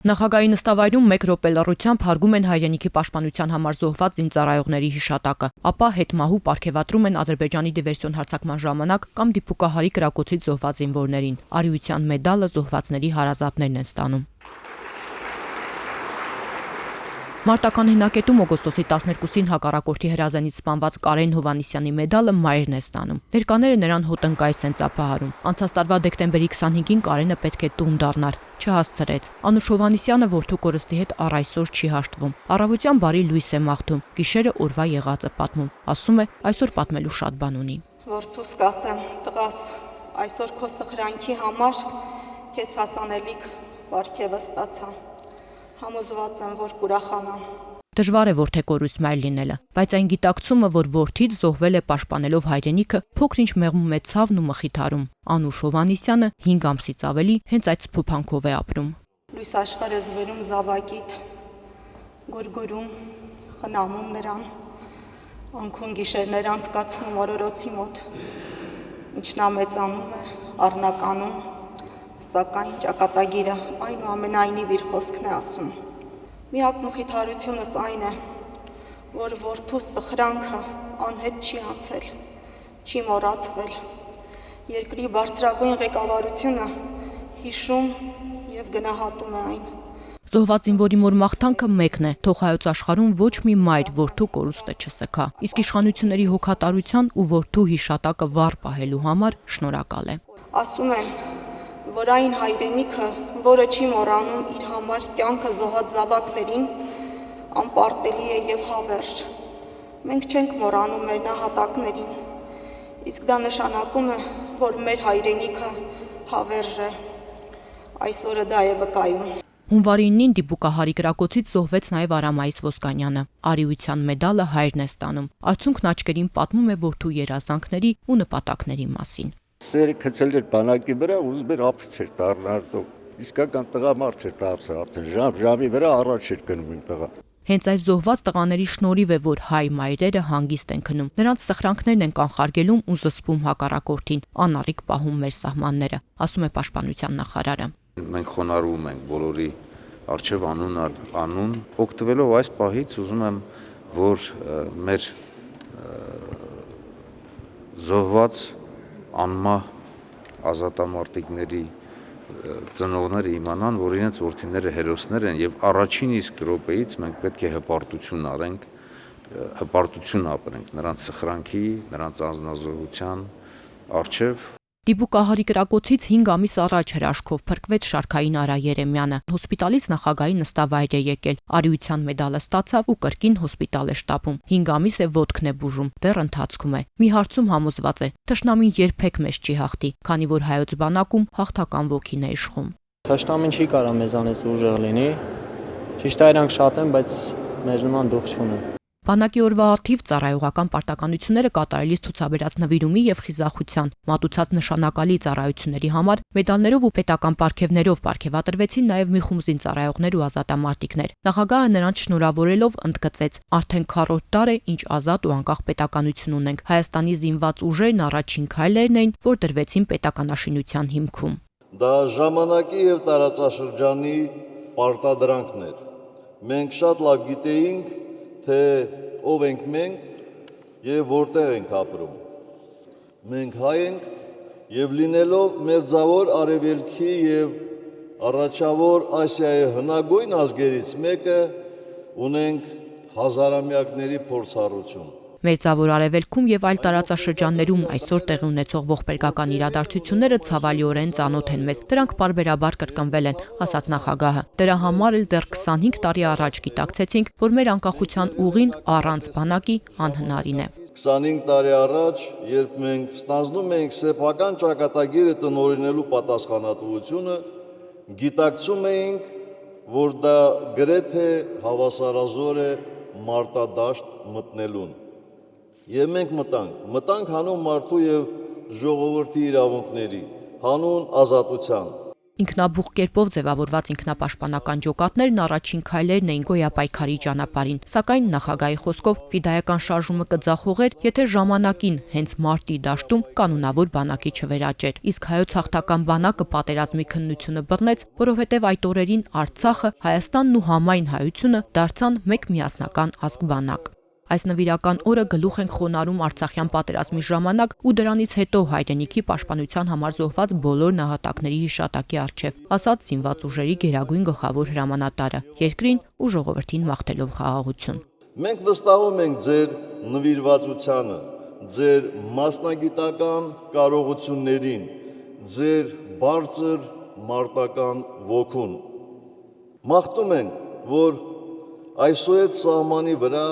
Նախագահի նստավայրում 1 րոպե լռությամբ հարգում են հայրենիքի պաշտպանության համար զոհված զինծառայողների հիշատակը, ապա հետմահու պարգևատրում են Ադրբեջանի դիվերսիոն հարձակման ժամանակ կամ դիպուկահարի կրակոցից զոհված զինվորներին։ Արիության մեդալը զոհվածների հարազատներն են ստանում։ Մարտական հինակետում օգոստոսի 12-ին հակառակորդի հրազենից սպանված Կարեն Հովհաննիսյանի մեդալը մայրն է ստանում։ Ներկաները նրան հոտնկայս են ծափահարում։ Անցած տարվա դեկտեմբերի 25-ին Կարենը պետք է տուն դառնար, չհասցրեց։ Անուշ Հովհաննիսյանը որդու կորստի հետ առ այսօր չի հաշտվում։ Առավոտյան բարի լույս է մաղթում, գիշերը օրվա եղածը պատմում։ Ասում է, այսօր պատմելու շատ բան ունի։ Որդուս կասեմ, տղաս, այսօր քո սխրանքի համար քեզ հասանելիք պարգևը ստացա։ Համոզված եմ, որ կուրախանամ։ Դժվար է որդեկորույս մայր լինելը, բայց այն գիտակցումը, որ որդից զոհվել է պաշտպանելով հայրենիքը, փոքր-ինչ մեղմում է ցավն ու մխիթարում։ Անուշ Հովհաննիսյանը 5 ամսից ավելի հենց այդ սփոփանքով է ապրում։ Լույս աշխարհ է զվերում զավակիդ, գուրգուրում, խնամում նրան, անքուն գիշերներ անցկացնում օրորոցի մոտ, ինչ նա մեծանում է, առնականում, սակայն ճակատագիրը այնուամենայնիվ իր խոսքն է ասում։ Միակ մխիթարությունս այն է, որ որդուս սխրանքը անհետ չի անցել, չի մոռացվել։ Երկրի բարձրագույն ղեկավարությունը հիշում եւ գնահատում է այն։ Զոհված զինվորի մոր մաղթանքը մեկն է, թող հայոց աշխարհում ոչ մի մայր որդու կորուստը չսգա։ Իսկ իշխանությունների հոգատարության ու որդու հիշատակը վառ պահելու համար շնորհակալ է։ Ասում են, որ այն հայրենիքը, որը չի մոռանում իր համար կյանքը զոհած զավակներին, անպարտելի է եւ հավերժ։ Մենք չենք մոռանում մեր նահատակներին, իսկ դա նշանակում է, որ մեր հայրենիքը հավերժ է։ Այսօրը դա է վկայում։ Հունվարի 9-ին դիպուկահարի կրակոցից զոհվեց նաև Արամայիս Ոսկանյանը։ Արիության մեդալը հայրն է ստանում։ Արդյունքն աչքերին պատմում է որդու երազանքների ու նպատակների մասին։ Սերը գցել էր բանակի վրա, ուզում էր ափս էր դառնալ, իսկական տղամարդ էր դարձել, արդեն ժամի վրա առաջ էր գնում իմ տղան։ Հենց այս զոհված տղաների շնորհիվ է, որ հայ մայրերը հանգիստ են քնում։ Նրանց սխրանքներն են կանխարգելում ու զսպում հակառակորդին, անառիկ պահում մեր սահմանները, ասում է պաշտպանության նախարարը։ Մենք խոնարհվում ենք բոլորի առջև անուն, օգտվելով այս պահից ուզում եմ, որ մեր զոհված անմահ ազատամարտիկների ծնողները իմանան, որ իրենց որդիները հերոսներ են եւ առաջին իսկ րոպեից մենք պետք է հպարտություն արենք, հպարտություն ապրենք նրանց սխրանքի, նրանց անձնազոհության առջև։ Դիպուկահարի կրակոցից 5 ամիս առաջ հրաշքով փրկվեց Շարքային Արա Երեմյանը։ Հոսպիտալից նախագահի նստավայր է եկել։ Արիության մեդալը ստացավ ու կրկին հոսպիտալ է շտապում։ 5 ամիս է ոտքն է բուժում, դեռ ընթացքում է։ Մի հարցում համոզված է, թշնամին երբեք մեզ չի հաղթի, քանի որ հայոց բանակում հաղթական ոգին է իշխում։ Թշնամին չի կարող մեզանից ուժեղ լինի։ Ճիշտ է, իրանք շատ են, բայց մեր նման դուխ չունեն։ Բանակի օրվա արդիվ ծառայողական պարտականությունները կատարելիս ցուցաբերած նվիրումի եւ խիզախության, մատուցած նշանակալի ծառայությունների համար մեդալներով ու պետական պարգևներով պարգևատրվեցին նաեւ մի խումբ զինծառայողներ ու ազատամարտիկներ։ Նախագահը նրանց շնորհավորելով ընդգծեց. արդեն 4-րդ դար է, ինչ ազատ ու անկախ պետականություն ունենք։ Հայաստանի զինված ուժերն առաջին քայլերն էին, որ դրվեցին պետականաշինության հիմքում։ Դա ժամանակի եւ տարածաշրջանի պարտադրանքն էր։ Մենք շատ լավ գիտեինք, թե ով ենք մենք եւ որտեղ ենք ապրում։ Մենք հայ ենք եւ լինելով մերձավոր արևելքի եւ առաջավոր Ասիայի հնագույն ազգերից մեկը ունենք հազարամյակների փորձառություն։ Մերձավոր Արևելքում եւ այլ տարածաշրջաններում այսօր տեղի ունեցող ողբերգական իրադարձությունները ցավալիորեն ծանոթ են մեզ։ Դրանք պարբերաբար կրկնվել են, ասաց նախագահը։ Դրա համար էլ դեռ 25 տարի առաջ գիտակցեցինք, որ մեր անկախության ուղին առանց բանակի անհնարին է։ 25 տարի առաջ, երբ մենք ստանձնում էինք սեփական ճակատագիրը տնօրինելու պատասխանատվությունը, գիտակցում էինք, որ դա գրեթե հավասարազոր է մարտադաշտ մտնելուն։ Եվ մենք մտանք հանուն մարդու եւ ժողովրդի իրավունքների, հանուն ազատության։ Ինքնաբուխ կերպով ձևավորված ինքնապաշտպանական ջոկատներն առաջին քայլերն էին գոյապայքարի ճանապարհին, սակայն նախագահի խոսքով ֆիդայական շարժումը կձախողեր, եթե ժամանակին հենց մարտի դաշտում կանոնավոր բանակի չվերաճեր։ Իսկ հայոց հաղթական բանակը պատերազմի քննությունը բռնեց, որովհետև այդ օրերին Արցախը, Հայաստանն ու համայն հայությունը դարձան մեկ միասնական ազգ բանակ։ Այս նվիրական օրը գլուխ ենք խոնարհում Արցախյան պատերազմի ժամանակ ու դրանից հետո հայրենիքի պաշտպանության համար զոհված բոլոր նահատակների հիշատակի առջև, ասաց զինված ուժերի գերագույն գլխավոր հրամանատարը, երկրին ու ժողովրդին մաղթելով խաղաղություն։ Մենք վստահում ենք ձեր նվիրվածությանը, ձեր մասնագիտական կարողություններին, ձեր բարձր մարտական ոգուն։ Մաղթում ենք, որ այսուհետ սահմանի վրա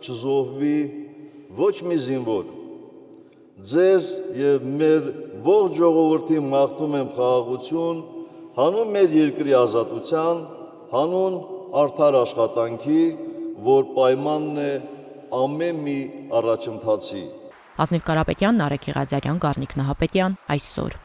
չզոհվի ոչ մի զինվոր։ Ձեզ եւ մեր ողջ ժողովրդին մաղթում եմ խաղաղություն, հանուն մեր երկրի ազատության, հանուն արդար աշխատանքի, որ պայմանն է ամեն մի առաջընթացի։ Ազնիվ Կարապետյան, Նարեկ Ղազարյան, Գառնիկ Նահապետյան, այսօր։